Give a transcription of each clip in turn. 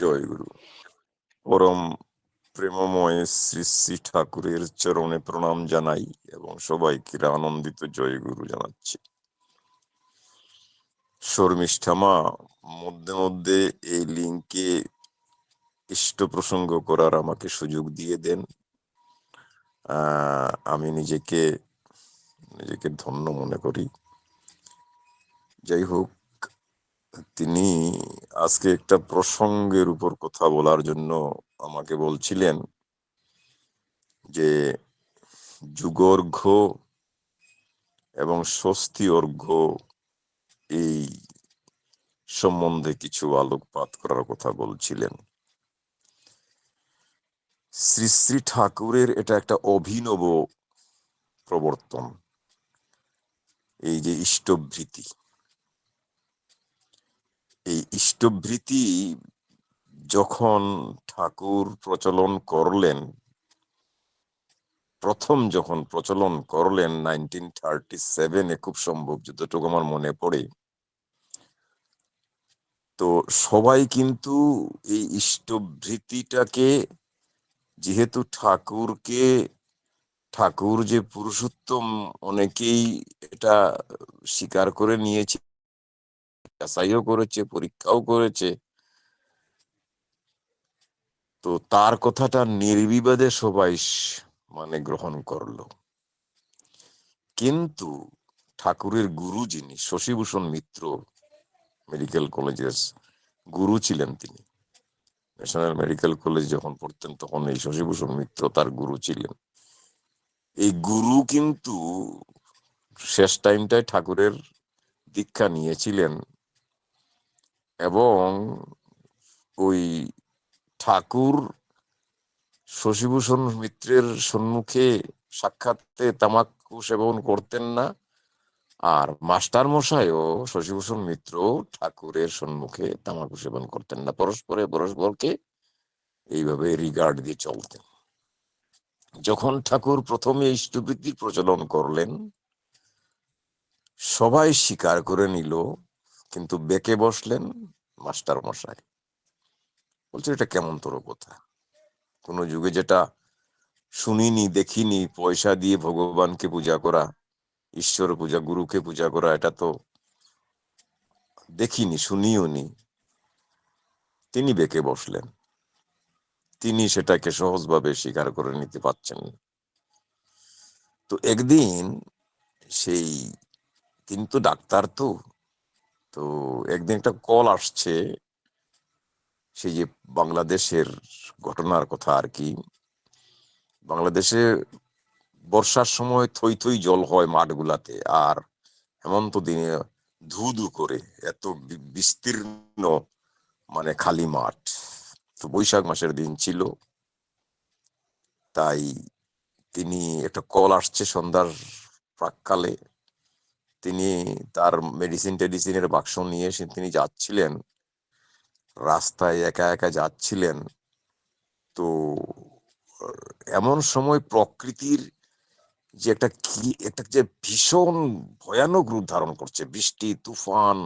জয় গুরু। পরম প্রেমময় শ্রী শ্রী ঠাকুরের চরণে প্রণাম জানাই এবং সবাইকে আনন্দিত জয় গুরু জানাচ্ছি। শর্মিষ্ঠামা মধ্যে মধ্যে এই লিঙ্কে ইষ্ট প্রসঙ্গ করার আমাকে সুযোগ দিয়ে দেন। আমি নিজেকে ধন্য মনে করি। যাই হোক, তিনি আজকে একটা প্রসঙ্গের উপর কথা বলার জন্য আমাকে বলছিলেন যে যুগর্ঘ্য এবং স্বস্তি অর্ঘ্য এই সম্বন্ধে কিছু আলোকপাত করার কথা বলছিলেন। শ্রী শ্রী ঠাকুরের এটা একটা অভিনব প্রবর্তন, এই যে ইষ্টভৃতি। এই ইষ্টভৃতি যখন ঠাকুর প্রচলন করলেন, প্রথম যখন প্রচলন করলেন 1937-এ, খুব সম্ভব, যতটুকু আমার মনে পড়ে, তো সবাই কিন্তু এই ইষ্টভৃতিটাকে, যেহেতু ঠাকুর যে পুরুষোত্তম, অনেকেই এটা স্বীকার করে নিয়েছে, যাচাইও করেছে, পরীক্ষাও করেছে, তো তার কথাটা নির্বিবাদে সবাই মানে গ্রহণ করলো। কিন্তু ঠাকুরের গুরু যিনি, শশীভূষণ মিত্র মেডিকেল কলেজের গুরু ছিলেন, তিনি ন্যাশনাল মেডিকেল কলেজ যখন পড়তেন তখন এই শশীভূষণ মিত্র তার গুরু ছিলেন। এই গুরু কিন্তু শেষ টাইমটায় ঠাকুরের দীক্ষা নিয়েছিলেন এবং ওই ঠাকুর শশীভূষণ মিত্রের সম্মুখে সাক্ষাতে তামাকু সেবন করতেন না, আর মাস্টার মশাইও শশীভূষণ মিত্র ঠাকুরের সম্মুখে তামাকু সেবন করতেন না। পরস্পরকে এইভাবে রিগার্ড দিয়ে চলতেন। যখন ঠাকুর প্রথমে ইষ্টভৃতির প্রচলন করলেন, সবাই স্বীকার করে নিল, কিন্তু বেঁকে বসলেন মাস্টার মশাই। বলছে, এটা কেমন তোর কথা? কোন যুগে যেটা শুনিনি, দেখিনি, পয়সা দিয়ে ভগবানকে পূজা করা, ঈশ্বর পূজা, গুরুকে পূজা করা, এটা তো দেখিনি, শুনিও নি। তিনি বেঁকে বসলেন, তিনি সেটাকে সহজভাবে স্বীকার করে নিতে পারছেন। তো একদিন সেই, তিনি তো ডাক্তার, তো একদিন একটা কল আসছে, সেই যে বাংলাদেশের ঘটনার কথা আর কি। বাংলাদেশে বর্ষার সময় থই থই জল হয় মাঠগুলাতে, আর হেমন্ত দিনে ধু ধু করে এত বিস্তীর্ণ মানে খালি মাঠ। তো বৈশাখ মাসের দিন ছিল, তাই তিনি একটা কল আসছে সন্ধ্যার প্রাককালে। তিনি তার মেডিসিনের বাক্স নিয়ে তিনি যাচ্ছিলেন, রাস্তায় একা একা যাচ্ছিলেন। তো এমন সময় প্রকৃতির যে একটা যে ভীষণ ভয়ানক রূপ ধারণ করছে, বৃষ্টি, তুফান,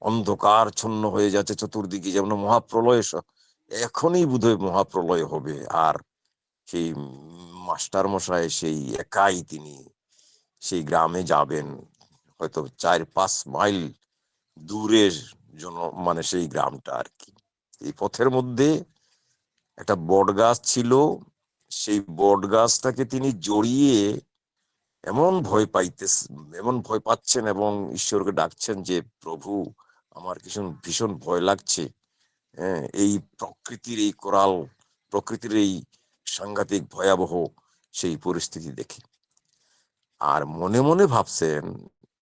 অন্ধকার ছন্ন হয়ে যাচ্ছে চতুর্দিকে, যেমন মহাপ্রলয়, এখনই বোধহয় মহাপ্রলয় হবে। আর সেই মাস্টার মশাই সেই একাই তিনি সেই গ্রামে যাবেন, হয়তো 4-5 মাইল দূরের মানে সেই গ্রামটা আর কি। এই পথের মধ্যে একটা বট গাছ ছিল, সেই বট গাছটাকে তিনি জড়িয়ে এমন ভয় পাচ্ছেন এবং ঈশ্বরকে ডাকছেন যে, প্রভু, আমার ভীষণ ভয় লাগছে। হ্যাঁ, এই প্রকৃতির এই প্রকৃতির এই সাংঘাতিক ভয়াবহ সেই পরিস্থিতি দেখে। আর মনে মনে ভাবছেন,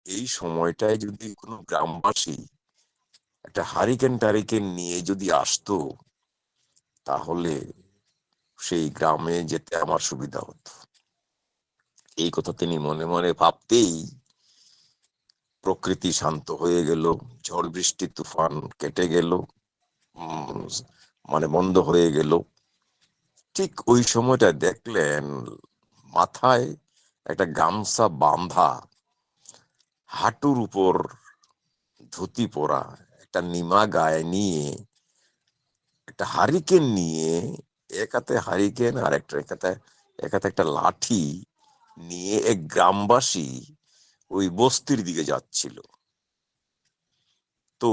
এই সময়টায় যদি কোনো গ্রামবাসী একটা হারিকেন নিয়ে যদি আসতো, তাহলে সেই গ্রামে যেতে আমার সুবিধা হতো। এই কথা তিনি মনে মনে ভাবতেই প্রকৃতি শান্ত হয়ে গেল, ঝড় বৃষ্টি তুফান কেটে গেল, মানে বন্ধ হয়ে গেল। ঠিক ওই সময়টা দেখলেন, মাথায় একটা গামছা বাঁধা, হাঁটুর উপর ধুতি পরা, একটা নিমা গায়ে নিয়ে একটা হারিকেন নিয়ে, এক হাতে হারিকেন আর এক হাতে একটা লাঠি নিয়ে এক গ্রামবাসী ওই বস্তির দিকে যাচ্ছিল। তো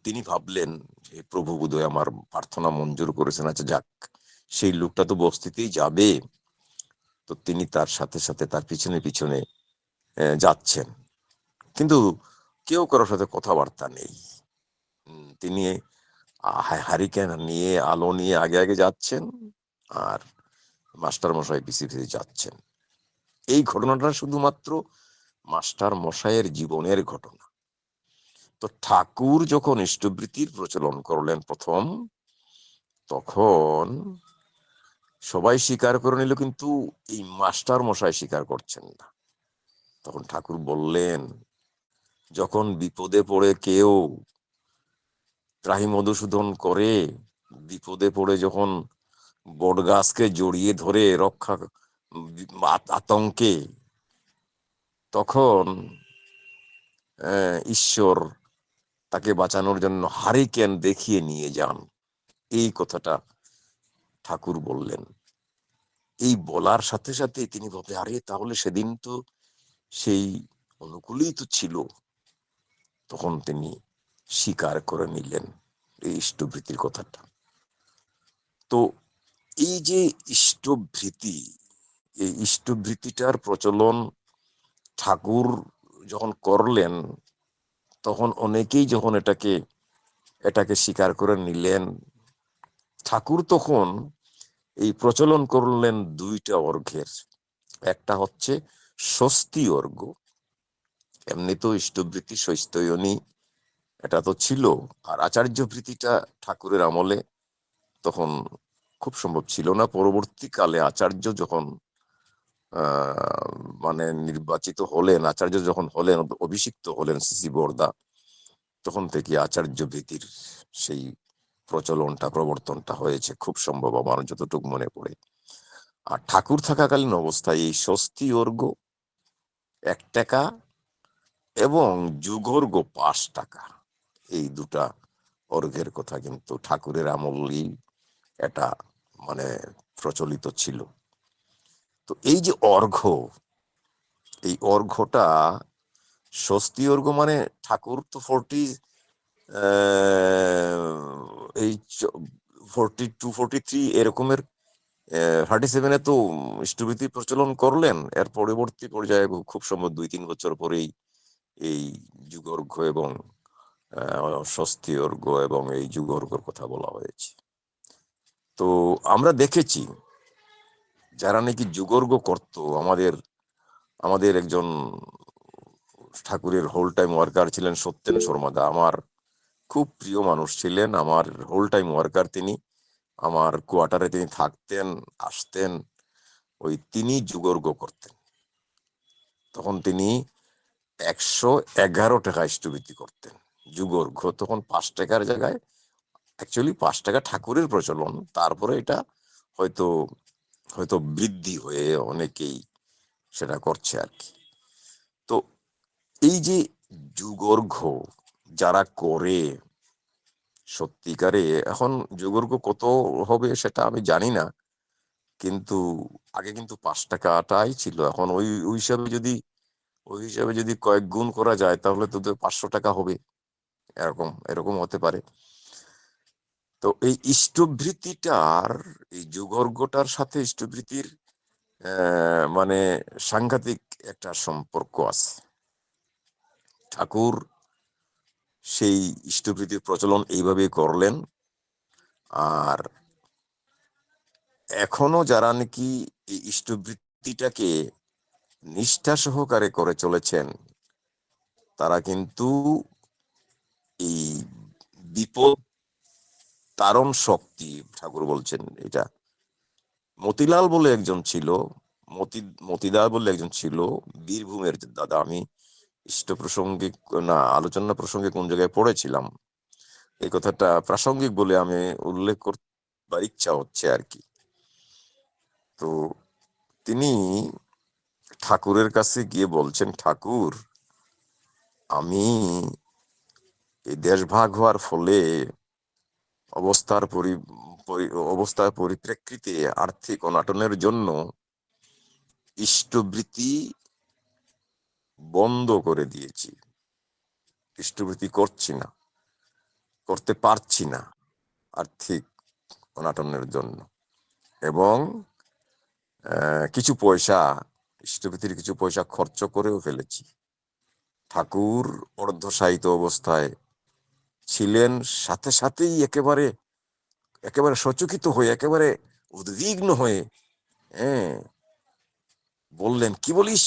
তিনি ভাবলেন যে প্রভু বোধহয় আমার প্রার্থনা মঞ্জুর করেছেন, আচ্ছা যাক, সেই লোকটা তো বস্তিতেই যাবে। তো তিনি তার সাথে সাথে তার পিছনে পিছনে যাচ্ছেন, কিন্তু কেউ কারোর সাথে কথাবার্তা নেই। তিনি হারিকেন নিয়ে, আলো নিয়ে আগে আগে যাচ্ছেন, আর মাস্টার মশাই পিছিয়ে পিছিয়ে যাচ্ছেন। এই ঘটনাটা শুধুমাত্র মাস্টার মশাইয়ের জীবনের ঘটনা। তো ঠাকুর যখন ইষ্টবৃত্তির প্রচলন করলেন প্রথম, তখন সবাই স্বীকার করে নিল, কিন্তু এই মাস্টার মশাই স্বীকার করছেন না। তখন ঠাকুর বললেন, যখন বিপদে পড়ে কেউ ত্রাহি মধুসূদন করে, বিপদে পড়ে যখন বটগাছকে জড়িয়ে ধরে রক্ষা আতঙ্কে, তখন ঈশ্বর তাকে বাঁচানোর জন্য হারিকেন দেখিয়ে নিয়ে যান। এই কথাটা ঠাকুর বললেন। এই বলার সাথে সাথে তিনি ভাবলেন, আরে তাহলে সেদিন তো সেই অনুকূলেই তো ছিল। তখন তিনি স্বীকার করে নিলেন এই ইষ্টভৃতির কথাটা। তো এই যে ইষ্টভৃতি, এই ইষ্টভৃতিটার প্রচলন ঠাকুর যখন করলেন, তখন অনেকেই যখন এটাকে স্বীকার করে নিলেন, ঠাকুর তখন এই প্রচলন করলেন দুইটা অর্ঘের। একটা হচ্ছে স্বস্তি অর্ঘ। এমনি তো ইষ্টবৃত্তি স্বস্ত্যয়নী এটা তো ছিল, আর আচার্য বৃত্তিটা ঠাকুরের আমলে তখন খুব সম্ভব ছিল না। পরবর্তীকালে আচার্য যখন আহ মানে নির্বাচিত হলেন, আচার্য যখন হলেন, অভিষিক্ত হলেন শ্রী বরদা, তখন থেকে আচার্য বৃত্তির সেই প্রচলনটা, প্রবর্তনটা হয়েছে খুব সম্ভব, আমার যতটুকু মনে পড়ে। আর ঠাকুর থাকাকালীন অবস্থায় এই স্বস্তি অর্ঘ 1 টাকা এবং যুগর্ঘ 5 টাকা, এই দুটা অর্ঘের কথা কিন্তু ঠাকুরের আমলেই এটা মানে প্রচলিত ছিল। তো এই যে অর্ঘ, এই অর্ঘটা স্বস্তি অর্ঘ মানে ঠাকুর তো 42-43 এরকমের 37-এ তো ইষ্টভৃতি প্রচলন করলেন। এর পরবর্তী পর্যায়ে খুব সম্ভব 2-3 বছর পরেই এই যুগর্ঘ এবং স্বস্তি অর্ঘ এবং এই যুগর্ঘর কথা বলা হয়েছে। তো আমরা দেখেছি যারা নাকি যুগর্ঘ করতো, আমাদের একজন ঠাকুরের হোল টাইম ওয়ার্কার ছিলেন সত্যেন শর্মাদা। আমার খুব প্রিয় মানুষ ছিলেন, আমার হোল টাইম ওয়ার্কার তিনি। আমার কোয়ার্টারে তিনি থাকতেন, আসতেন, ওই তিনি যুগর্ঘ করতেন। তখন তিনি 111 টাকা ইষ্টবৃত্তি করতেন যুগর্ঘ। তখন 5 টাকার জায়গায়, অ্যাকচুয়ালি 5 টাকা ঠাকুরের প্রচলন, তারপরে এটা হয়তো হয়তো বৃদ্ধি হয়ে অনেকেই সেটা করছে আর কি। তো এই যে যুগর্ঘ যারা করে সত্যিকারে, এখন যুগর্ঘ কত হবে সেটা আমি জানি না, কিন্তু আগে কিন্তু 5 টাকাটাই ছিল। এখন ওই হিসাবে যদি কয়েক গুণ করা যায়, তাহলে তো 500 টাকা হবে, এরকম এরকম হতে পারে। তো এই ইষ্টভৃতিটার, এই যুগর্ঘটার সাথে ইষ্টভৃতির মানে সাংঘাতিক একটা সম্পর্ক আছে। ঠাকুর সেই ইষ্টভৃতির প্রচলন এইভাবে করলেন, আর এখনো যারা নাকি এই ইষ্টভৃতিটাকে নিষ্ঠা সহকারে করে চলেছেন, তারা কিন্তু এই বিপদ তারণ শক্তি, ঠাকুর বলছেন এটা। মতিলাল বলে একজন ছিল, মতিদার বলে একজন ছিল, বীরভূমের দাদা। আমি ইষ্ট প্রসঙ্গিক না, আলোচনা প্রসঙ্গে কোন জায়গায় পড়েছিলাম, এই কথাটা প্রাসঙ্গিক বলে আমি উল্লেখ করবার ইচ্ছা হচ্ছে আর কি। তো তিনি ঠাকুরের কাছে গিয়ে বলছেন, ঠাকুর, আমি এই দেশ ভাগ হওয়ার ফলে অবস্থার অবস্থার পরিপ্রেক্ষিতে আর্থিক অনাটনের জন্য ইষ্টবৃত্তি বন্ধ করে দিয়েছি, ইষ্টবৃত্তি করছি না, করতে পারছি না আর্থিক অনাটনের জন্য। এবং কিছু পয়সা, ইষ্টবৃত্তির কিছু পয়সা খরচ করেও ফেলেছি। ঠাকুর অর্ধশায়িত অবস্থায় ছিলেন, সাথে সাথেই একেবারে একেবারে সচকিত হয়ে, একেবারে উদ্বিগ্ন হয়ে বললেন, কি বলিস,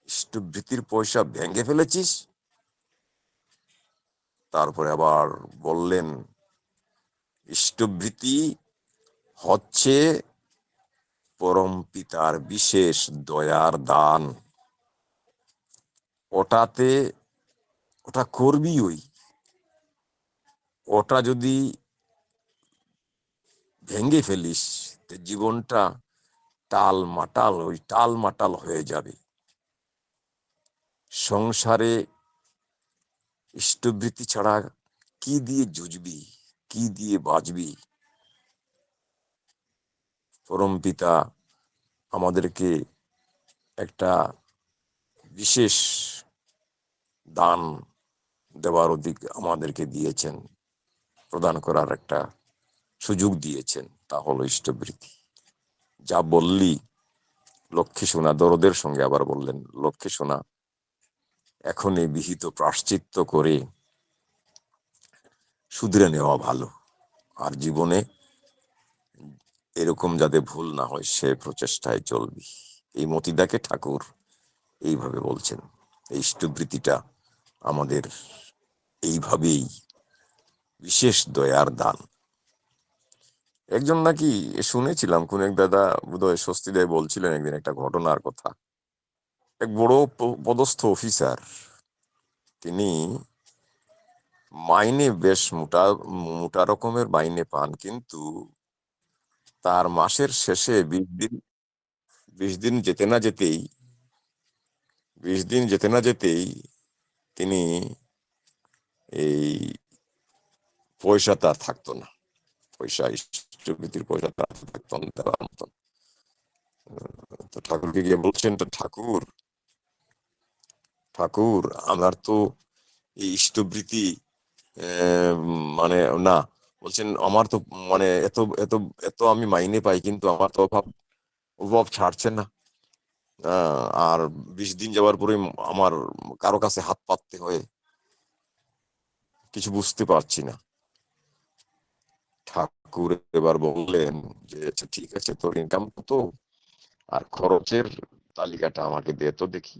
ইষ্টবৃত্তির পয়সা ভেঙে ফেলেছিস? তারপরে আবার বললেন, ইষ্টবৃত্তি হচ্ছে পরম পিতার বিশেষ দয়ার দান, ওটা করবি, ওটা যদি ভেঙে ফেলিস তো জীবনটা টাল মাটাল হয়ে যাবে। সংসারে ইষ্টবৃত্তি ছাড়া কি দিয়ে জুঝবি, কি দিয়ে বাঁচবি? পরম পিতা আমাদেরকে একটা বিশেষ দান দেওয়ার আমাদেরকে দিয়েছেন, প্রদান করার একটা সুযোগ দিয়েছেন, তা হলো ইষ্টবৃত্তি। যা বললি লক্ষ্মী সোনা, দরদের সঙ্গে আবার বললেন, লক্ষ্মী সোনা, এখন এই বিহিত প্রায়শ্চিত্ত করে শুধরে নেওয়া ভালো, আর জীবনে এরকম যাতে ভুল না হয় সে প্রচেষ্টায় চলবি। এই মতিদাকে ঠাকুর এইভাবে বলছেন। এই ইষ্টবৃত্তিটা আমাদের এইভাবেই বিশেষ দয়ার দান। একজন নাকি শুনেছিলাম, কোন এক দাদা বোধহয় স্বস্তি দেয় বলছিলেন একদিন একটা ঘটনার কথা। এক বড় পদস্থ অফিসার, তিনি মাইনে বেশ মোটা মোটা রকমের মাইনে পান, কিন্তু তার মাসের শেষে 20 দিন যেতে না যেতেই তিনি এই পয়সা তার থাকতো না, পয়সা, ইষ্টবৃত্তির পয়সা তার থাকতো না দেওয়ার মতন। তো ঠাকুরকে গিয়ে বলছেন, তো ঠাকুর, আমার তো এই ইষ্টবৃত্তি মানে না, বলছেন আমার তো মানে এত এত এত আমি মাইনে পাই, কিন্তু আমার তো অভাব ছাড়ছে না। আর 20 দিন যাওয়ার পরে আমার কারো কাছে হাত পাততে হয়, কিছু বুঝতে পারছি না। ঠাকুর এবার বললেন যে, আচ্ছা ঠিক আছে, তোর ইনকাম কত আর খরচের তালিকাটা আমাকে দে তো দেখি,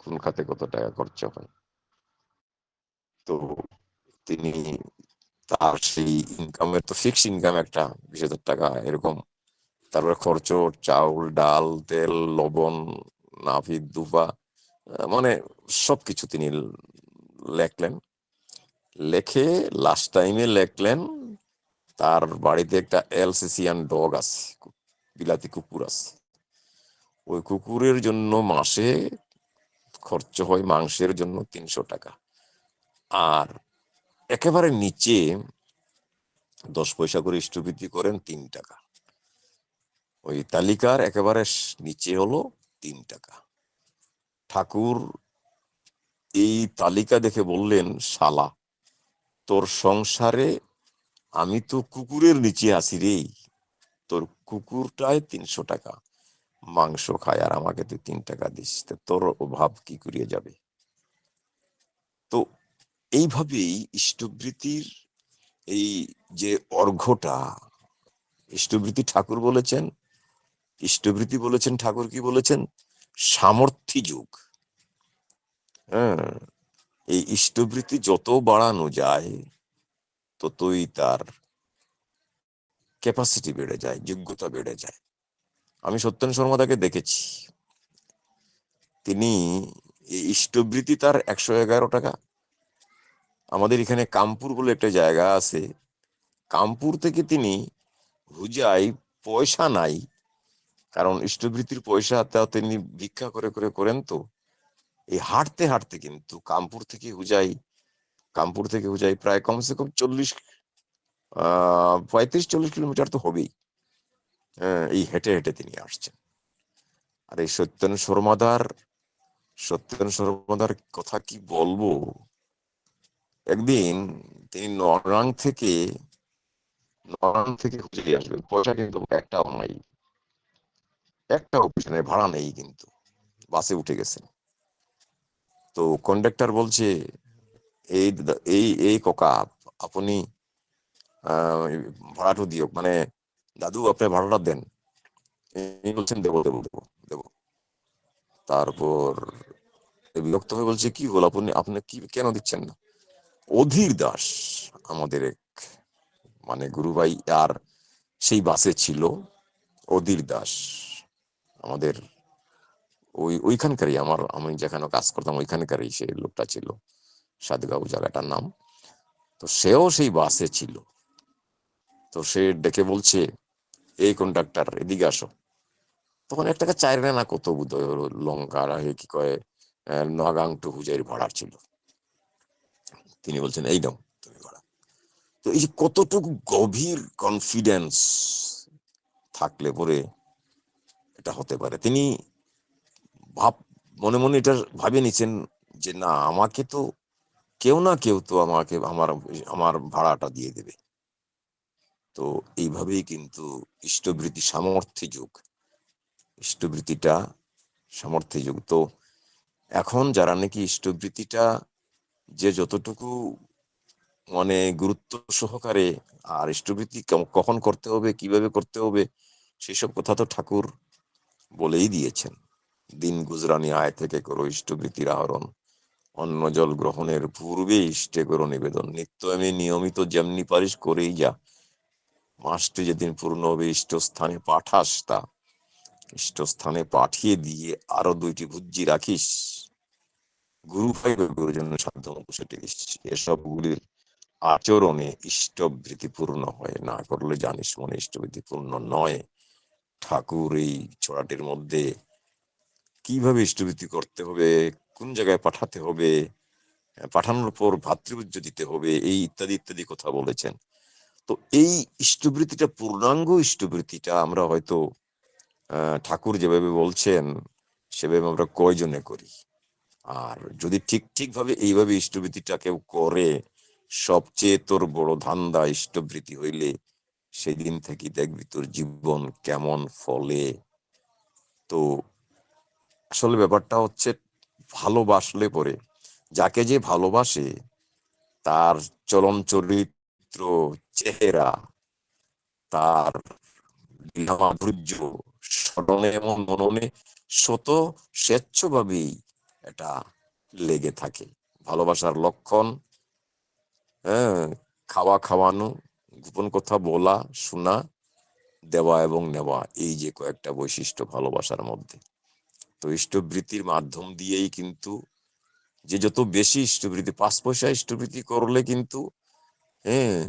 কোন খাতে কত টাকা খরচ হয়। তো তিনি তার সেই ইনকামের, তো ফিক্স ইনকাম একটা 20,000 টাকা এরকম, তারপরে খরচ, চাউল ডাল তেল লবণ নাভিদ দুবা, মানে সবকিছু তিনি লেখলেন। লেখে লাস্ট টাইমে লেখলেন, তার বাড়িতে একটা এলসেসিয়ান ডগ আছে, বিলাতি কুকুর আছে। ওই কুকুরের জন্য মাসে খরচ হয় মাংসের জন্য 300 টাকা। আর একেবারে নিচে 10 পয়সা করে ইষ্টবৃত্তি করেন 3 টাকা। ওই তালিকার একেবারে নিচে হলো 3 টাকা। ঠাকুর এই তালিকা দেখে বললেন, শালা, তোর সংসারে আমি তো কুকুরের নিচে আছি রে, তোর কুকুরটায় 300 টাকা মাংস খায় আর আমাকে তুই 3 টাকা দিস, তোর অভাব কি করিয়ে যাবে? তো এইভাবেই ইষ্টবৃত্তির এই যে অর্ঘ্যটা, ইষ্টবৃত্তি ঠাকুর বলেছেন, ঠাকুর কি বলেছেন, সামর্থ্য যুগ। হ্যাঁ, এই ইষ্টবৃত্তি যত বাড়ানো যায় ততই তার ক্যাপাসিটি বেড়ে যায়, যোগ্যতা বেড়ে যায়। আমি সত্যেন শর্মাদাকে দেখেছি, তিনি এই ইষ্টবৃত্তি তার 111 টাকা। আমাদের এখানে কামপুর বলে একটা জায়গা আছে, কামপুর থেকে তিনি হুজাই, পয়সা নাই, কারণ ইষ্টবৃত্তির পয়সা তা তিনি ভিক্ষা করে করে করেন, তো এই হাঁটতে হাঁটতে কিন্তু কামপুর থেকে হুজাই প্রায় কমসে কম 35-40 কিলোমিটার তো হবেই। হ্যাঁ, এই হেঁটে হেঁটে তিনি আসছেন। আর এই সত্যেন সর্বদার কথা কি বলবো। একদিন তিনি নরাং থেকে হুজুরি আসবেন, পয়সা কিন্তু একটাও নাই, একটাও পিছনে ভাড়া নেই, কিন্তু বাসে উঠে গেছেন। তো কন্ডাক্টর বলছে, এই ককা, আপনি ভাড়াটা দিও, মানে দাদু আপনি ভাড়াটা দেন। ইনি বলছেন দেবো দেবো দেবো দেবো। তারপর বিরক্ত হয়ে বলছে, কি হলো, আপনি আপনি কি কেন দিচ্ছেন না? অধীর দাস, আমাদের এক মানে গুরুভাই, আর সেই বাসে ছিল অধীর দাস, আমাদের ওইখানকারই, আমি যেখানে কাজ করতাম ওইখানকারই সেই লোকটা ছিল, সাতগাঁও জায়গাটার নাম। তো সেও সেই বাসে ছিল। তো সে ডেকে বলছে, এই কন্ডাক্টর এদিকে আসো। তখন 1 টাকা 4 না কত বোধহয় লঙ্কার কি কয়, নগাং টু হুজাইর ভাড়ার ছিল। তিনি বলছেন, এই নাও তুমি ভাড়া। তো এই যে কতটুকু গভীর কনফিডেন্স থাকলে পরে এটা হতে পারে। তিনি ভাব মনে মনে এটা ভাবে নিছেন যে না, আমাকে তো কেউ না কেউ তো আমাকে আমার আমার ভাড়াটা দিয়ে দেবে। তো এইভাবেই কিন্তু ইষ্টবৃত্তি সামর্থ্যে যুগ, ইষ্টবৃত্তিটা সামর্থ্যে যুগ। তো এখন যারা নাকি ইষ্টবৃত্তিটা যে যতটুকু মানে গুরুত্ব সহকারে, আর ইষ্টবৃত্তি কখন করতে হবে, কিভাবে করতে হবে, সেসব কথা তো ঠাকুর বলেই দিয়েছেন। দিন গুজরানি আয় থেকে করো ইষ্টবৃত্তির আহরণ, অন্ন জল গ্রহণের পূর্বে ইষ্টে করো নিবেদন, নিত্য আমি নিয়মিত যেমনি পারিস করেই যা, মাসটি যেদিন পূর্ণ হবে ইষ্টস্থানে পাঠাস তা, ইষ্টস্থানে পাঠিয়ে দিয়ে আরো 2টি ভুজ্জি রাখিস, গুরু পাইবে গুরুজন সাধ্য মতো সেটি দিস। এসবগুলির আচরণে ইষ্টবৃত্তি পূর্ণ হয়, না করলে জানিস মনে ইষ্টবৃত্তি পূর্ণ নয়। ঠাকুর এই ছড়াটির মধ্যে কিভাবে ইষ্টবৃত্তি করতে হবে, কোন জায়গায় পাঠাতে হবে, পাঠানোর পর ভাতৃপূজ্য দিতে হবে, এই ইত্যাদি ইত্যাদি কথা বলেছেন। তো এই ইষ্টবৃত্তিটা, পূর্ণাঙ্গ ইষ্টবৃত্তিটা আমরা হয়তো ঠাকুর যেভাবে বলছেন সেভাবে আমরা কয়জনে করি। আর যদি ঠিক ঠিক ভাবে এইভাবে ইষ্টবৃত্তিটা কেউ করে, সবচেয়ে তোর বড় ধান্দা ইষ্টবৃত্তি হইলে, সেদিন থেকে দেখবি তোর জীবন কেমন ফলে। তো আসলে ব্যাপারটা হচ্ছে, ভালোবাসলে পরে, যাকে যে ভালোবাসে তার চলন চরিত্র, চেহারা, তার মাধুর্য, স্মরণে এবং মননে শত স্বেচ্ছভাবেই এটা লেগে থাকে। ভালোবাসার লক্ষণ, হ্যাঁ, খাওয়ানো, গোপন কথা বলা, শোনা, দেওয়া এবং নেওয়া, এই যে কয়েকটা বৈশিষ্ট্য ভালোবাসার মধ্যে। তো ইষ্টবৃত্তির মাধ্যম দিয়েই কিন্তু, যে যত বেশি ইষ্টবৃত্তি, 5 পয়সা ইষ্টবৃত্তি করলে কিন্তু, হ্যাঁ,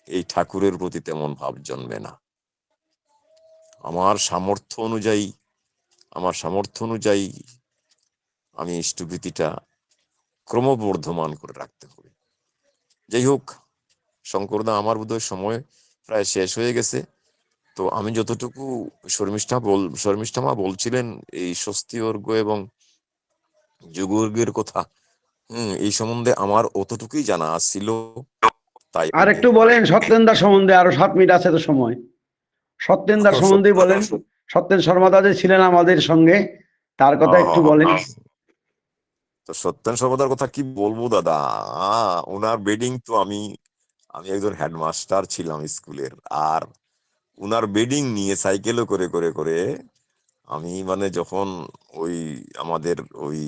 এই ঠাকুরের প্রতি তেমন ভাব জন্মে না। আমার সামর্থ্য অনুযায়ী আমার সামর্থ্য অনুযায়ী আমি ইষ্টবৃত্তিটা ক্রমবর্ধমান করে রাখতে হবে। যাই হোক, শঙ্করদা, আমার বোধহয় সময় প্রায় শেষ হয়ে গেছে। তো আমি যতটুকু, শর্মিষ্ঠা মা বলছিলেন এই স্বস্তিবর্গ এবং যুগর্গের কথা, এই সম্বন্ধে আমার অতটুকুই জানা ছিল, তাই আর আমি একটু বলেন সত্যেনদার সম্বন্ধে, আরো 7 মিনিট আছে তো সময়। সত্যেনদার সম্বন্ধেই বলেন। সত্যেন শর্মাদা যে ছিলেন আমাদের সঙ্গে, তার কথা একটু বলেন। তো সত্যেন সর্বদার কথা কি বলবো দাদা, ওনার বেডিং তো আমি আমি একজন হেডমাস্টার ছিলাম স্কুলের, আর উনার বেডিং নিয়ে সাইকেলে করে করে করে আমি মানে যখন ওই আমাদের ওই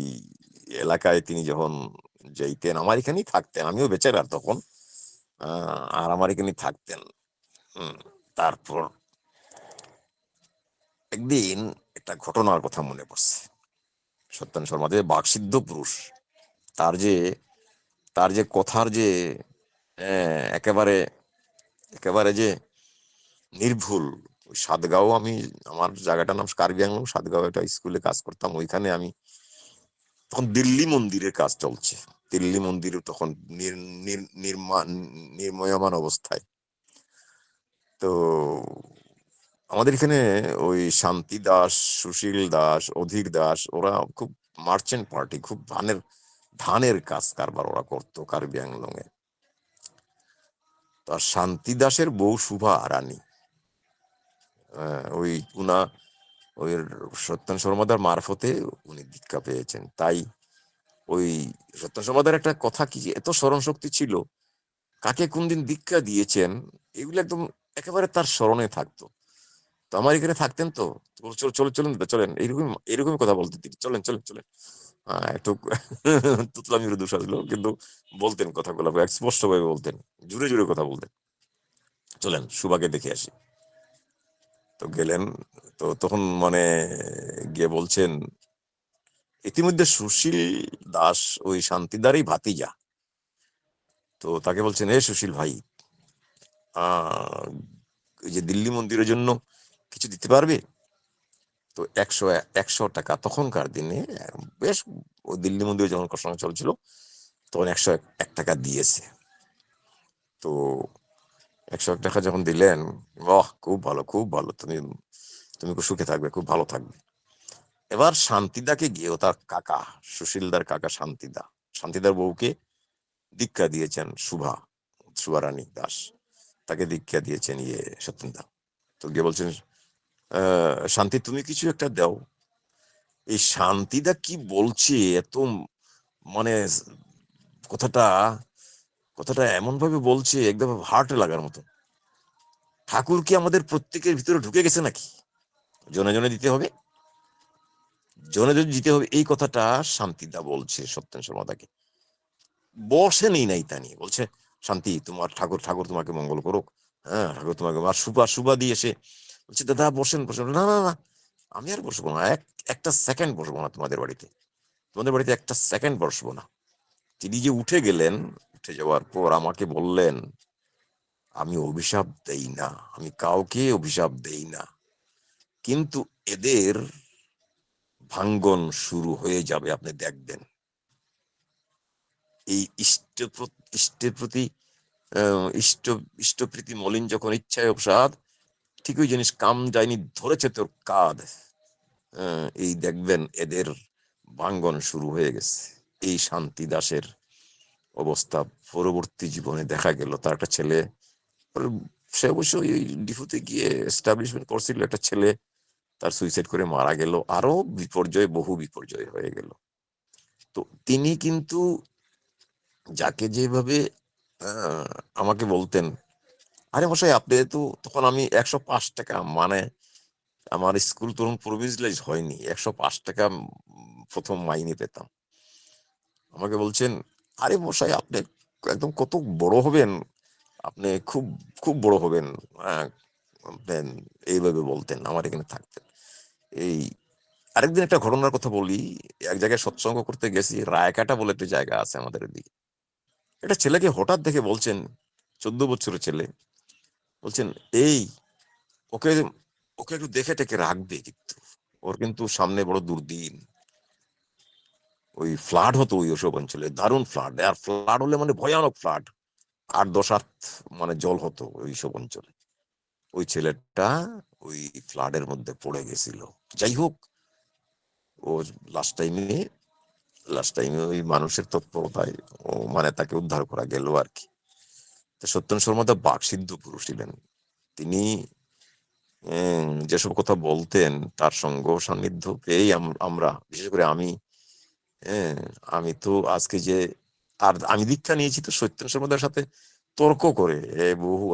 এলাকায় তিনি যখন যাইতেন, আমার এখানেই থাকতেন, আমিও বেচারার তখন, আর আমার এখানেই থাকতেন। হুম, তারপর একদিন একটা ঘটনার কথা মনে পড়ছে। সত্যেন শর্মা যে বাকসিদ্ধ পুরুষ, তার যে তার যে কথার যে, একেবারে একেবারে যে নির্ভুল। ওই সাতগাঁও, আমার জায়গাটার নাম কার্বি আংলং, সাতগাঁও একটা স্কুলে কাজ করতাম, ওইখানে আমি তখন দিল্লি মন্দিরের কাজ চলছে। দিল্লি মন্দির তখন নির্ময়মান অবস্থায়। তো আমাদের এখানে ওই শান্তি দাস, সুশীল দাস, অধীর দাস, ওরা খুব মার্চেন্ট পার্টি, খুব ধানের কাজ কারবার ওরা করতো কার্বি আংলংয়ে। তা শান্তি দাসের বউ শুভা রানী, ওই উনা ওই সত্যেন শর্মাদার মারফতে উনি দীক্ষা পেয়েছেন। তাই ওই সত্যেন শর্মাদার একটা কথা কি, এত স্মরণ শক্তি ছিল, কাকে কোন দিন দীক্ষা দিয়েছেন এগুলো একদম একেবারে তার স্মরণে থাকতো। তো আমার এখানে থাকতেন, তো চলেন চলেন, এইরকম কথা বলতেন তিনি, চলেন চলেন চলেন। একটু তুতলামির দোষা দিল, কিন্তু বলতেন কথাগুলো স্পষ্ট ভাবে বলতেন, জুড়ে জুড়ে কথা বলতেন। চলেন সুভাকে দেখে আসি। তো গেলেন, তো তখন মানে গিয়ে বলছেন, ইতিমধ্যে সুশীল দাস ওই শান্তিদারই ভাতিজা, তো তাকে বলছেন, এ সুশীল ভাই, ওই যে দিল্লি মন্দিরের জন্য কিছু দিতে পারবে? তো 100 টাকা তখনকার দিনে বেশ, ওই দিল্লি মন্দিরে যখন কষানো চলছিল তখন 101 টাকা দিয়েছে। তো 101 টাকা যখন দিলেন, বাহ খুব ভালো খুব ভালো, তুমি খুব সুখে থাকবে, খুব ভালো থাকবে। এবার শান্তিদাকে গিয়েও তার কাকা, সুশীলদার কাকা শান্তিদার বউকে দীক্ষা দিয়েছেন শুভা রানী দাস, তাকে দীক্ষা দিয়েছেন সত্যেনদা। তো গিয়ে বলছেন, শান্তি তুমি কিছু একটা দাও। এই শান্তিদা কি বলছে এত, মানে কথাটা কথাটা এমন ভাবে বলছে একদম হার্টে লাগার মতো। ঠাকুর কি আমাদের প্রত্যেকের ভিতরে ঢুকে গেছে নাকি? জনে জনে দিতে হবে, জনে জনে দিতে হবে, এই কথাটা শান্তিদা বলছে সত্যেন শর্মাদাকে। বসে নেই নাই তা নিয়ে বলছে, শান্তি তোমার ঠাকুর তোমাকে মঙ্গল করুক, হ্যাঁ ঠাকুর তোমাকে। আর শুভা দিয়ে এসে বলছে, দাদা বসেন বসেন। না না না, আমি আর বসবো না, একটা সেকেন্ড বসবো না তোমাদের বাড়িতে একটা সেকেন্ড বসবো না। তিনি যে উঠে গেলেন, উঠে যাওয়ার পর আমাকে বললেন, আমি অভিশাপ দেই না, আমি কাউকে অভিশাপ দেই না, কিন্তু এদের ভাঙ্গন শুরু হয়ে যাবে, আপনি দেখবেন। এই ইষ্টের প্রতি ইষ্টপ্রীতি মলিন যখন ইচ্ছায় অবসাদ, ঠিক ওই জিনিস কাম যায়নি ধরেছে তোর কাঁধ, এই দেখবেন এদের ভাঙ্গন শুরু হয়ে গেছে। এই শান্তি দাসের অবস্থা পরবর্তী জীবনে দেখা গেল। তার একটা ছেলে, সে অবশ্যই ওই ডিফুতে গিয়ে এস্টাবলিশমেন্ট করছিল, একটা ছেলে তার সুইসাইড করে মারা গেল, আরো বহু বিপর্যয় হয়ে গেল। তো তিনি কিন্তু যাকে যেভাবে আমাকে বলতেন, আরে মশাই আপনি তো, তখন আমি 105 টাকা, মানে আমার স্কুল তরুণ প্রভিজলেজ হয়নি, 105 টাকা প্রথম মাইনে পেতাম। আমাকে বলছেন, আরে মশাই আপনি একদম কত বড় হবেন, আপনি খুব খুব বড় হবেন, হ্যাঁ, আপনি এইভাবে বলতেন আমার এখানে থাকতেন। এই আরেকদিন একটা ঘটনার কথা বলি। এক জায়গায় সৎসঙ্গ করতে গেছি, রায়কাটা বলে একটা জায়গা আছে আমাদের এদিকে। একটা ছেলেকে হঠাৎ দেখে বলছেন, 14 বছরের ছেলে, বলছেন, এই ওকে ওকে একটু দেখে টেকে রাখবে কিন্তু, ওর কিন্তু সামনে বড় দুর্দিন। ওই ফ্লাড হতো ওসব অঞ্চলে, দারুণ ফ্লাড, আর ফ্লাড হলে মানে ভয়ানক ফ্লাড, 8-10 হাত মানে জল হতো ওইসব অঞ্চলে। ওই ছেলেটা ওই ফ্লাডের মধ্যে পড়ে গেছিল। যাই হোক, ও লাস্ট টাইমে ওই মানুষের তৎপরতায় ও মানে তাকে উদ্ধার করা গেল আর কি। তো সত্যেন শর্মাদা বাকসিদ্ধ পুরুষ ছিলেন। তিনি যেসব কথা বলতেন, তার সঙ্গ সান্নিধ্য পেয়েই আমরা, বিশেষ করে আমি, হ্যাঁ, আমি তো আজকে যে, আর আমি দীক্ষা নিয়েছি তো সত্যেন শর্মাদার সাথে তর্ক করে,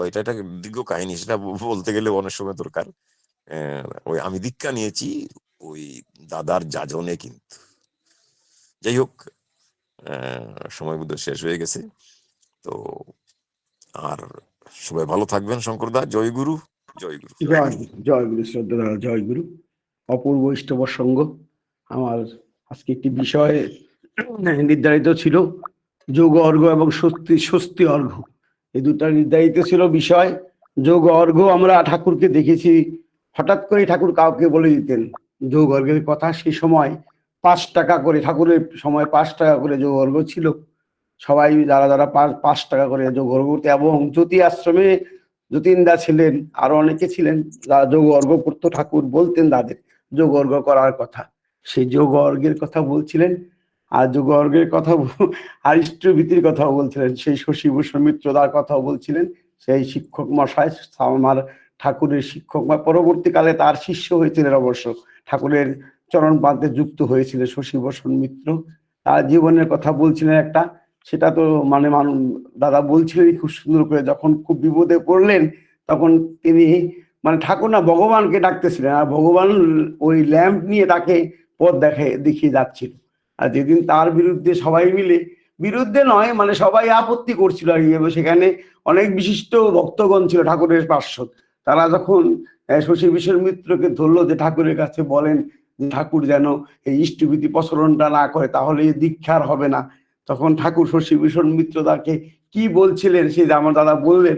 এটা একটা দীর্ঘ কাহিনী, সেটা বলতে গেলে অনেক সময় দরকার। ওই আমি দীক্ষা নিয়েছি ওই দাদার যাজনে কিন্তু। যাই হোক, সময় বোধ শেষ হয়ে গেছে। তো আর সবাই ভালো থাকবেন। শঙ্করদা, জয় গুরু, জয় গুরু। জয় গুরু, শ্রদ্ধা, জয় গুরু। অপূর্ব ইষ্টবর সঙ্গ। আমার আজকে একটি বিষয় নির্ধারিত ছিল, যোগ অর্ঘ্য এবং স্বস্তি অর্ঘ্য, এই দুটা নির্ধারিত ছিল বিষয়। যোগ অর্ঘ্য আমরা ঠাকুরকে দেখেছি, হঠাৎ করে ঠাকুর কাউকে বলে দিতেন যোগ অর্ঘ্যের কথা। সেই সময় 5 টাকা করে, ঠাকুরের সময় 5 টাকা করে যোগ অর্ঘ্য ছিল। সবাই যারা 5 টাকা করে যোগ অর্ঘ্য, এবং জ্যোতি আশ্রমে যতীনদা ছিলেন, আরো অনেকে ছিলেন যারা যোগ অর্ঘ্য করতো। ঠাকুর বলতেন তাদের যোগ অর্ঘ্য করার কথা, সেই যোগ অর্ঘ্যের কথা বলছিলেন। আর যোগ অর্ঘ্যের কথা আর ইষ্টভীতির কথাও বলছিলেন, সেই শশীভূষণ মিত্রদার কথাও বলছিলেন। সেই শিক্ষক মশাই আমার ঠাকুরের শিক্ষক, পরবর্তীকালে তার শিষ্য হয়েছিলেন অবশ্য, ঠাকুরের চরণ পান্তে যুক্ত হয়েছিলেন শশীভূষণ মিত্র। তার জীবনের কথা বলছিলেন একটা, সেটা তো মানে দাদা বলছিলেন খুব সুন্দর করে। যখন খুব বিপদে পড়লেন তখন তিনি মানে ঠাকুর না ভগবানকে ডাকতেছিলেন, আর ভগবান ওই ল্যাম্প নিয়ে তাকে পথ দেখিয়ে যাচ্ছিল। আর যেদিন তার বিরুদ্ধে সবাই মিলে, বিরুদ্ধে নয় মানে সবাই আপত্তি করছিল আর কি, সেখানে অনেক বিশিষ্ট ভক্তগণ ছিল ঠাকুরের পার্শ্বদ। তারা যখন শশীভূষণ মিত্রকে ধরলো যে ঠাকুরের কাছে বলেন যে ঠাকুর যেন এই ইষ্টভীতি প্রচলনটা না করে, তাহলে দীক্ষার হবে না, তখন ঠাকুর শশীভূষণ মিত্র তাকে কি বলছিলেন সে আমার দাদা বললেন।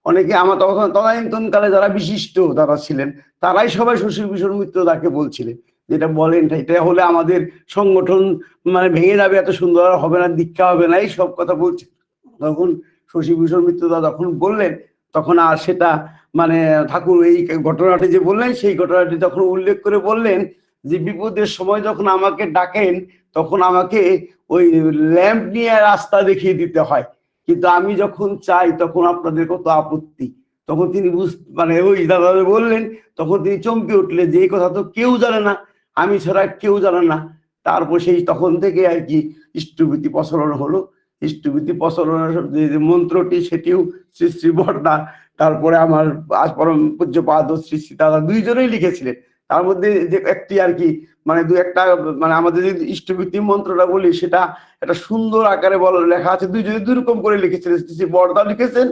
অনেকে আমার তখন তদানীন্তনকালে যারা বিশিষ্ট তারা ছিলেন, তারাই সবাই শশীভূষণ মিত্র তাকে বলছিলেন যেটা বলেন এটা হলে আমাদের সংগঠন মানে ভেঙে যাবে, এত সুন্দর হবে না, দীক্ষা হবে না, এই সব কথা বলছে। তখন শশীভূষণ মিত্রদা যখন বললেন তখন আর সেটা মানে ঠাকুর এই ঘটনাটি যে বললেন সেই ঘটনাটি তখন উল্লেখ করে বললেন যে বিপদের সময় যখন আমাকে ডাকেন তখন আমাকে ওই ল্যাম্প নিয়ে রাস্তা দেখিয়ে দিতে হয়, কিন্তু আমি যখন চাই তখন আপনাদের কত আপত্তি। তখন তিনি মানে ওই দাদা বললেন, তখন তিনি চমকে উঠলেন যে এই কথা তো কেউ জানে না, আমি ছাড়া কেউ জানে না। তারপর সেই তখন থেকে আর কি ইষ্টভীতি প্রচলন হলো। ইষ্টভীতি প্রচলনের যে মন্ত্রটি সেটিও শ্রী শ্রী বর্দা, তারপরে আমার পরম পূজ্যপাদ শ্রী শ্রী দাদা দুইজনেই লিখেছিলেন। তার মধ্যে যে একটি আর কি মানে দু একটা মানে আমাদের যে ইষ্টভীতি মন্ত্রটা বলি সেটা একটা সুন্দর আকারে লেখা আছে, দুইজনে দুই রকম করে লিখেছিলেন, শ্রী শ্রী বর্দা লিখেছেন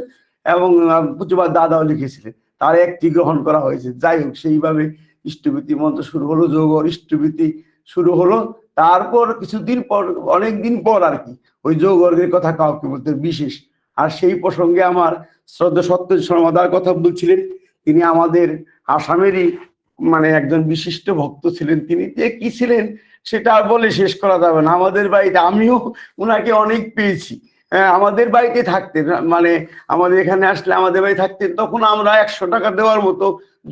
এবং পূজ্যপাদ দাদাও লিখেছিলেন, তার একটি গ্রহণ করা হয়েছে। যাই হোক, সেইভাবে ইষ্টভীতি মন্ত্র শুরু হলো, যোগ ইষ্টভীতি শুরু হলো। তারপর কিছুদিন পর, অনেক দিন পর আর কি ওই যোগ অর্ঘের কথা কাউকে বলতে বিশেষ। আর সেই প্রসঙ্গে আমার শ্রদ্ধা সত্যেন শর্মাদার কথা বলছিলেন, তিনি আমাদের আসামেরই মানে একজন বিশিষ্ট ভক্ত ছিলেন। তিনি যে কি ছিলেন সেটা আর বলে শেষ করা যাবে না। আমাদের বাড়িতে আমিও উনাকে অনেক পেয়েছি। আমাদের বাড়িতে থাকতেন, মানে আমাদের এখানে আসলে আমাদের বাড়ি থাকতেন, তখন আমরা 100 টাকা দেওয়ার মতো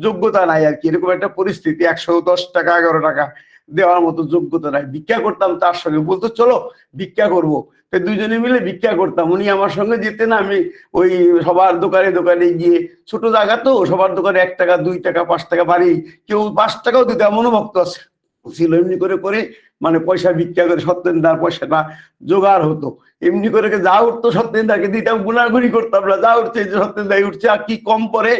যোগ্যতা নাই আর কি, এরকম একটা পরিস্থিতি। 110 টাকা 11 টাকা দেওয়ার মতো যোগ্যতা নাই। ভিক্ষা করতাম তার সঙ্গে, বলতো চলো ভিক্ষা করবো, দুইজনে মিলে ভিক্ষা করতাম। উনি আমার সঙ্গে যেতেন, আমি ওই সবার দোকানে দোকানে গিয়ে, ছোট জায়গা তো, সবার দোকানে 1 টাকা 2 টাকা 5 টাকা বাড়ি, কেউ 5 টাকাও দিতে, এমনও ভক্ত আছে ছিল। এমনি করে করে মানে পয়সা ভিক্ষা করে সত্যেন্দার পয়সাটা জোগাড় হতো। এমনি করে যা উঠতো সত্যেন্দাকে দিতাম, গুনাগুনি করতাম না, যা উঠছে সত্যেন্দাই উঠছে, আর কি কম পরে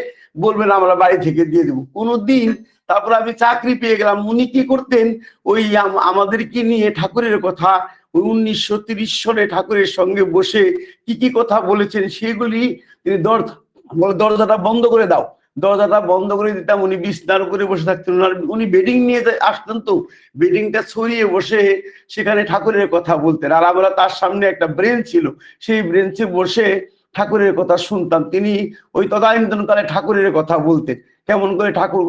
বলবেন আমরা বাড়ি থেকে দিয়ে দেবো কোনোদিন। তারপর আমি চাকরি পেয়ে গেলাম। উনি কি করতেন, ওই আমাদেরকে নিয়ে ঠাকুরের কথা 1930 সালে ঠাকুরের সঙ্গে বসে কি কি কথা বলেছেন সেগুলি তিনি দরজাটা বন্ধ করে দাও, দরজাটা বন্ধ করে দিতাম, উনি বিছনার উপরে বসে থাকতেন, উনি বেডিং নিয়ে আসতেন, তো বেডিংটা ছড়িয়ে বসে সেখানে ঠাকুরের কথা বলতেন। আর আমরা তার সামনে একটা ব্রেঞ্চ ছিল, সেই ব্রেঞ্চে বসে ঠাকুরের কথা শুনতাম। তিনি ওই তদানীন্তনকালে ঠাকুরের কথা বলতেন, কেমন করে ঠাকুর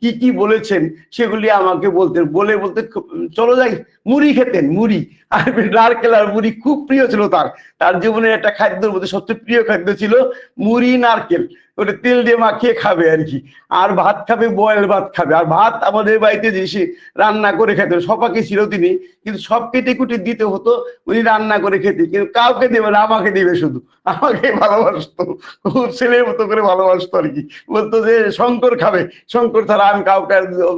কি কি বলেছেন সেগুলি আমাকে বলতেন। বলতে চলো যাই, মুড়ি খেতেন, মুড়ি আর নারকেল আর মুড়ি খুব প্রিয় ছিল তার। তার জীবনের একটা খাদ্যের মধ্যে সবচেয়ে প্রিয় খাদ্য ছিল মুড়ি নারকেল, ওটা তেল দিয়ে মাখিয়ে খাবে আর কি। আর ভাত খাবে, বয়েল ভাত খাবে। আর ভাত আমাদের বাড়িতে যে সে রান্না করে খেতেন, সবাইকে ছিল তিনি, কিন্তু সব কেটে কুটে দিতে হতো, উনি রান্না করে খেতে, কিন্তু কাউকে দেবে না, আমাকে দেবে শুধু, আমাকে ভালোবাসতো, খুব ছেলের মতো করে ভালোবাসতো আর কি। বলতো যে শঙ্কর খাবে, শঙ্কর ছাড়া আমি কাউকে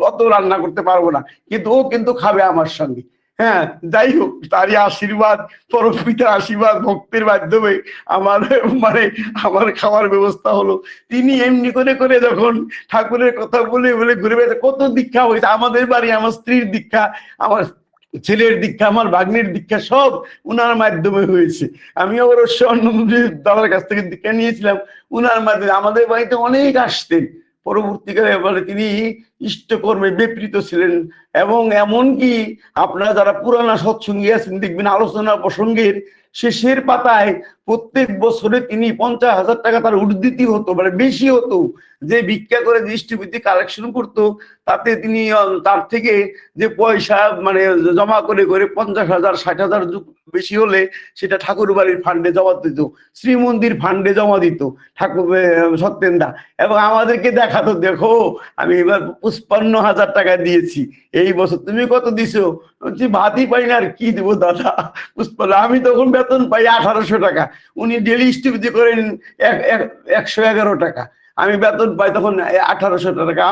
অত রান্না করতে পারবো না, কিন্তু ও কিন্তু খাবে আমার সঙ্গে। হ্যাঁ, যাই হোক, তারই আশীর্বাদ, পরম পিতার আশীর্বাদ, ভক্তের মাধ্যমে আমার মানে আমার খাওয়ার ব্যবস্থা হলো। তিনি এমনি করে করে যখন ঠাকুরের কথা বলে বলে ঘুরে বেড়াতে, কত দীক্ষা হয়েছে আমাদের বাড়ি, আমার স্ত্রীর দীক্ষা, আমার ছেলের দীক্ষা, আমার ভাগ্নের দীক্ষা, সব উনার মাধ্যমে হয়েছে। আমি অবশ্য অন্য দাদার কাছ থেকে দীক্ষা নিয়েছিলাম, উনার মাধ্যমে আমাদের বাড়িতে অনেক আসতেন। পরবর্তীকালে মানে তিনি ইষ্টকর্মে বিপৃত ছিলেন, এবং এমনকি আপনারা যারা পুরানা সৎসঙ্গী আছেন দেখবেন আলোচনা প্রসঙ্গের শেষের পাতায় প্রত্যেক বছরে তিনি 50,000 টাকা তার উদ্ধৃতি হতো, মানে বেশি হতো, যে ভিক্ষা করে দৃষ্টিবৃত্তি কালেকশন করতো, তাতে তিনি তার থেকে যে পয়সা মানে জমা করে করে 50,000 60,000 বেশি হলে সেটা ঠাকুর বাড়ির ফান্ডে জমা দিত, শ্রীমন্দির ফান্ডে জমা দিত ঠাকুর সত্যেন্দা, এবং আমাদেরকে দেখাতো, দেখো আমি এবার 55,000 টাকা দিয়েছি, এই বছর তুমি কত দিছো? বলছি ভাতই পাই না, আর কি দেবো দাদা। আমি তখন বেতন পাই 1800 টাকা, উনি ডেলি স্টিপেন্ড করেন 111 টাকা, আমি বেতন পাই তখন 1800 টাকা।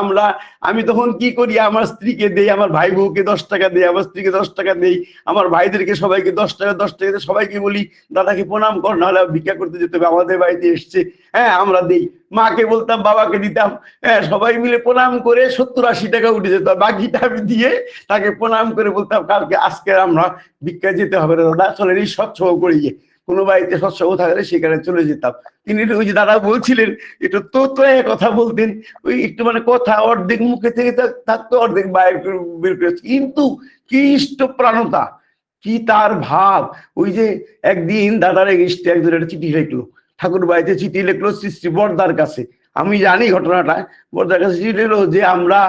আমি তখন কি করি, আমার স্ত্রীকে দেই, আমার ভাই বউকে 10 টাকা দেই, আমার স্ত্রীকে 10 টাকা দেই, আমার ভাইদেরকে সবাইকে 10 টাকা 10 টাকা দিয়ে সবাইকে বলি দাদাকে প্রণাম কর, নাহলে ভিক্ষা করতে যেতে হবে, আমাদের বাড়িতে এসছে। হ্যাঁ, আমরা দেই, মাকে বলতাম, বাবাকে দিতাম। হ্যাঁ, সবাই মিলে প্রণাম করে 70-80 টাকা উঠে যেত, বাকিটা আমি দিয়ে তাকে প্রণাম করে বলতাম আজকে আমরা ভিক্ষায় যেতে হবে না দাদা, চলেন এই সৎসহ করিয়ে, কোনো বাড়িতে সৎসহ থাকলে সেখানে চলে যেতাম। তিনি ওই যে দাদা বলছিলেন একটু তো কথা বলতেন, ওই একটু মানে কথা অর্ধেক মুখে থেকে থাকতো, অর্ধেক বাইরে বের করে, কিন্তু কি ইষ্টপ্রাণতা, কি তার ভাব। ওই যে একদিন দাদার এগেস্টে একজন একটা চিঠি লিখলো, ঠাকুর বাড়িতে চিঠি লিখলো শ্রী শ্রী বর্দার কাছে, আমি জানি ঘটনাটা, বর্দার কাছে চিঠি লিখলো যে আমরা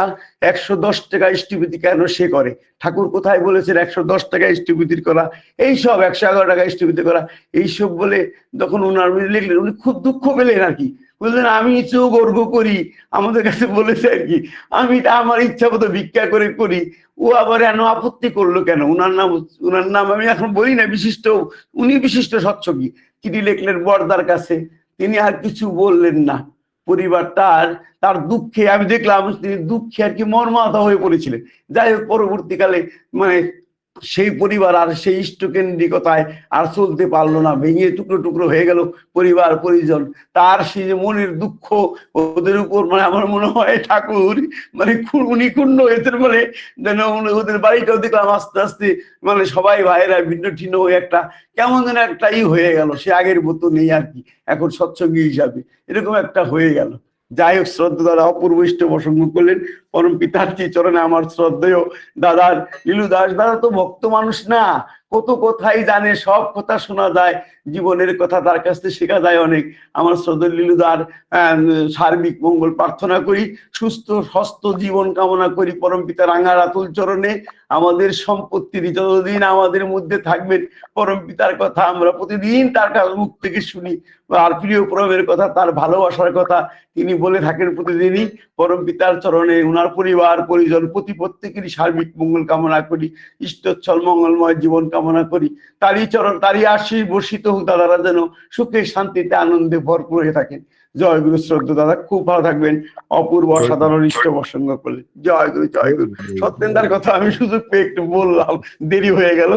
110 টাকা ইষ্টভূতি কেন সে করে, ঠাকুর কোথায় বলেছেন 110 টাকা ইষ্টভূতি করা, এইসব 111 টাকা ইষ্টভূতি করা, এইসব বলে যখন উনার লিখলেন, উনি খুব দুঃখ পেলেন আর কি, বললেন আমি চোখ অর্ঘ করি, আমাদের কাছে বলেছে আর কি, আমি আমার ইচ্ছা মতো ভিক্ষা করে করি, ও আবার এন আপত্তি করলো কেন? উনার নাম আমি এখন বলি না, বিশিষ্ট, উনি বিশিষ্ট সৎসঙ্গী, চিঠি লিখলেন বর্দার কাছে, তিনি আর কিছু বললেন না। পরিবারটার তার দুঃখে আমি দেখলাম তিনি দুঃখে আর কি মর্মাহত হয়ে পড়েছিলেন। যাই হোক, পরবর্তীকালে মানে সেই পরিবার আর সেই ইষ্টকেন্দ্রিকতায় আর চলতে পারলো না, ভেঙে টুকরো টুকরো হয়ে গেল পরিবার পরিজন। তার সেই যে মনের দুঃখ ওদের উপর, মানে আমার মনে হয় ঠাকুর মানে উনি ক্ষুণ্ণ হয়েছেন বলে যেন ওদের বাড়িটাও দেখলাম আস্তে আস্তে মানে সবাই ভাইয়েরা ভিন্ন ভিন্ন হয়ে একটা কেমন যেন একটা হয়ে গেল, সে আগের মতো নেই আর কি, এখন সৎসঙ্গী হিসাবে এরকম একটা হয়ে গেল। যাই হোক, শ্রদ্ধা দাদা অপূর্ব ইষ্ট প্রসঙ্গ করলেন, পরম পিতার চরণে আমার শ্রদ্ধেয় দাদার লীলু দাস দাদা তো ভক্ত মানুষ না, কত কথাই জানে, সব কথা শোনা যায়, জীবনের কথা তার কাছ থেকে শেখা যায় অনেক। আমার শ্রদ্ধেয় লীলুদার সার্বিক মঙ্গল প্রার্থনা করি, সুস্থ স্বস্থ জীবন কামনা করি পরম পিতার রাঙা রাতুল চরণে। আমাদের সম্পত্তির যতদিন আমাদের মধ্যে থাকবেন, পরম পিতার কথা আমরা প্রতিদিন তার মুখ থেকে শুনি, আর প্রিয় পরমের কথা, তার ভালোবাসার কথা তিনি বলে থাকেন প্রতিদিনই। পরম পিতার চরণে উনার পরিবার পরিজন প্রত্যেকেরই সার্বিক মঙ্গল কামনা করি, ইষ্টচ্ছল মঙ্গলময় জীবন কামনা করি। তারই চরণ, তারই আশীষ বর্ষিত হোক, দাদারা যেন সুখে শান্তিতে আনন্দে ভরপুর হয়ে থাকেন। জয় গুরু। শ্রদ্ধা দাদা, খুব ভালো থাকবেন, অপূর্ব অসাধারণ ইষ্ট প্রসঙ্গ করলেন। জয় গুরু, জয় গুরু। সত্যেন্দার কথা আমি সুযোগ পেয়ে একটু বললাম, দেরি হয়ে গেল।